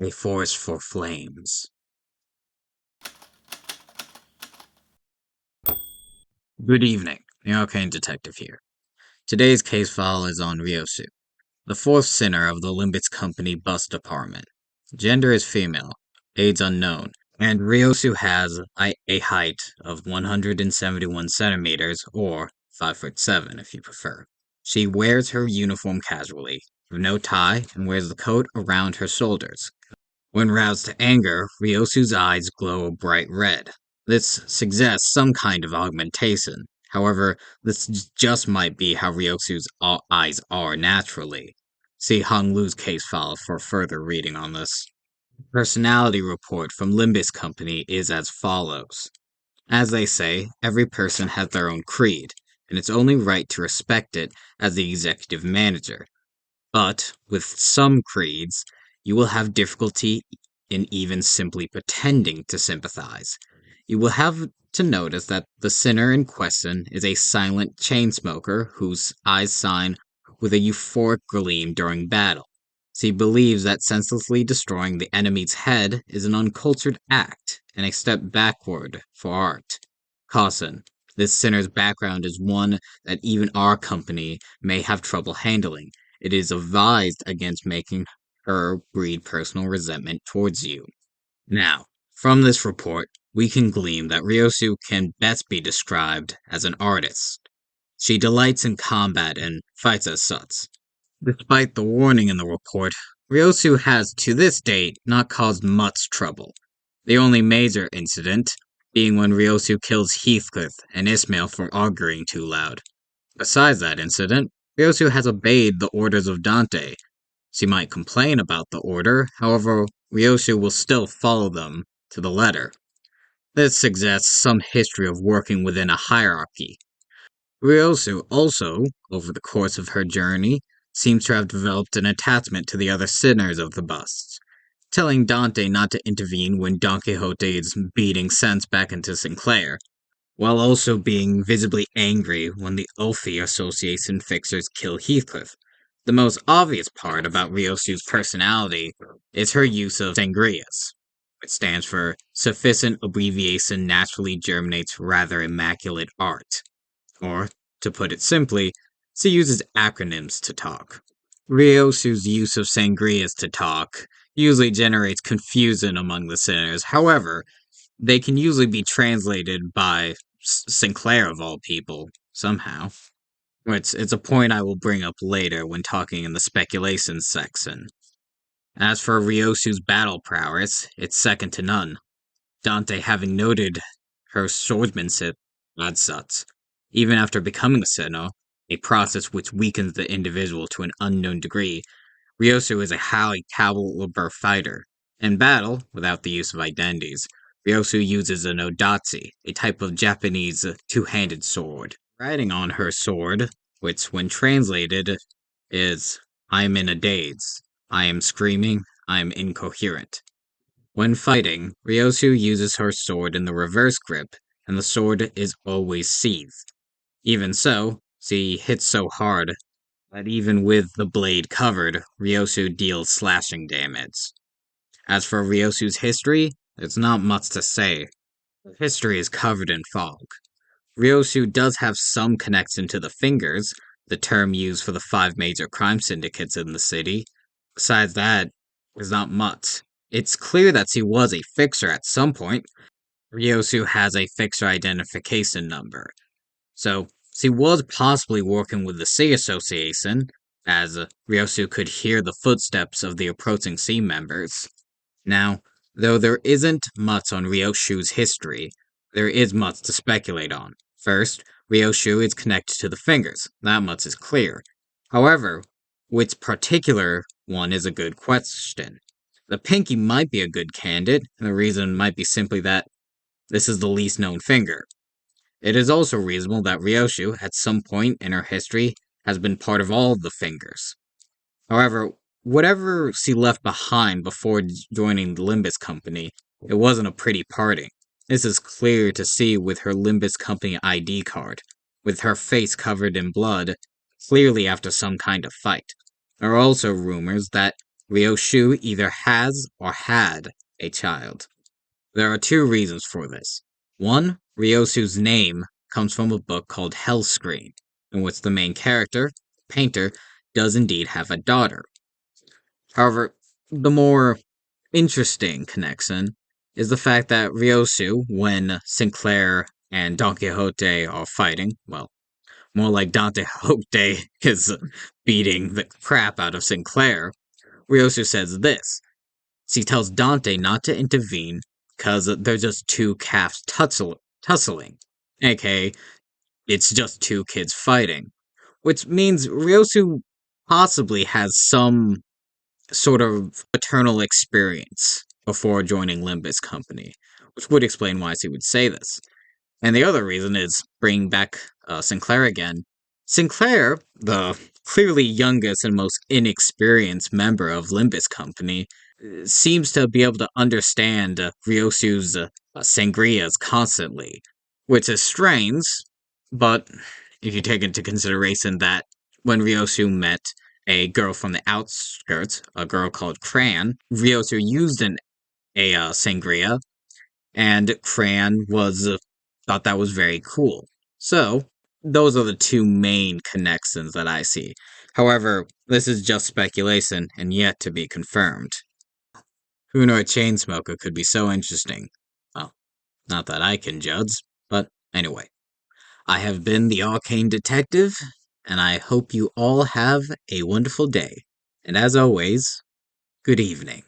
A forest for flames. Good evening, the Arcane Detective here. Today's case file is on Ryōshū, the fourth sinner of the Limbus Company bus department. Gender is female, age unknown, and Ryōshū has a height of 171 centimeters, or 5'7" if you prefer. She wears her uniform casually, with no tie, and wears the coat around her shoulders. When roused to anger, Ryōshū's eyes glow a bright red. This suggests some kind of augmentation. However, this just might be how Ryōshū's eyes are naturally. See Honglu's case file for further reading on this. Personality report from Limbus Company is as follows. As they say, every person has their own creed, and it's only right to respect it as the executive manager. But, with some creeds, you will have difficulty in even simply pretending to sympathize. You will have to notice that the sinner in question is a silent chain smoker whose eyes shine with a euphoric gleam during battle. He believes that senselessly destroying the enemy's head is an uncultured act and a step backward for art. Caution. This sinner's background is one that even our company may have trouble handling. It is advised against making her breed personal resentment towards you. Now, from this report, we can glean that Ryōshū can best be described as an artist. She delights in combat and fights as such. Despite the warning in the report, Ryōshū has to this date not caused much trouble. The only major incident being when Ryōshū kills Heathcliff and Ismail for arguing too loud. Besides that incident, Ryōshū has obeyed the orders of Dante. She might complain about the order, however, Ryōshū will still follow them to the letter. This suggests some history of working within a hierarchy. Ryōshū also, over the course of her journey, seems to have developed an attachment to the other sinners of the bus, telling Dante not to intervene when Don Quixote is beating sense back into Sinclair, while also being visibly angry when the Ulfi Association fixers kill Heathcliff. The most obvious part about Ryōshū's personality is her use of sangrias, which stands for Sufficient Abbreviation Naturally Germinates Rather Immaculate Art. Or, to put it simply, she uses acronyms to talk. Ryōshū's use of sangrias to talk usually generates confusion among the sinners. However, they can usually be translated by Sinclair of all people, somehow. It's a point I will bring up later when talking in the speculations section. As for Ryōshū's battle prowess, it's second to none. Dante having noted her swordsmanship as such. Even after becoming a sinner, a process which weakens the individual to an unknown degree, Ryōshū is a highly caliber fighter. In battle, without the use of identities, Ryōshū uses an odatsu, a type of Japanese two-handed sword. Writing on her sword, which when translated is, I am in a daze, I am screaming, I am incoherent. When fighting, Ryōshū uses her sword in the reverse grip, and the sword is always sheathed. Even so, she hits so hard that even with the blade covered, Ryōshū deals slashing damage. As for Ryōshū's history, there's not much to say. Her history is covered in fog. Ryōshū does have some connection to the Fingers, the term used for the 5 major crime syndicates in the city. Besides that, there's not much. It's clear that she was a fixer at some point. Ryōshū has a fixer identification number. So, she was possibly working with the Sea Association, as Ryōshū could hear the footsteps of the approaching sea members. Now, though there isn't much on Ryōshū's history, there is much to speculate on. First, Ryōshū is connected to the Fingers, that much is clear. However, which particular one is a good question. The Pinky might be a good candidate, and the reason might be simply that this is the least known finger. It is also reasonable that Ryōshū, at some point in her history, has been part of all of the Fingers. However, whatever she left behind before joining the Limbus Company, it wasn't a pretty parting. This is clear to see with her Limbus Company ID card, with her face covered in blood, clearly after some kind of fight. There are also rumors that Ryōshū either has or had a child. There are two reasons for this. One, Ryoshu's name comes from a book called Hellscreen, in which the main character, Painter, does indeed have a daughter. However, the more interesting connection is the fact that Ryoshu, when Sinclair and Don Quixote are fighting, well, more like Don Quixote is beating the crap out of Sinclair, Ryoshu says this. She tells Dante not to intervene because they're just two calves tussling, aka, it's just two kids fighting, which means Ryosu possibly has some sort of paternal experience before joining Limbus Company, which would explain why she would say this. And the other reason is bringing back Sinclair again. Sinclair, the clearly youngest and most inexperienced member of Limbus Company, seems to be able to understand Ryosu's sangrias constantly, which is strange, but if you take into consideration that when Ryosu met a girl from the outskirts, a girl called Cran, Ryosu used a sangria, and Cran thought that was very cool. So, those are the two main connections that I see. However, this is just speculation and yet to be confirmed. Who knew a chain smoker could be so interesting? Well, not that I can judge, but anyway. I have been the Arcane Detective, and I hope you all have a wonderful day. And as always, good evening.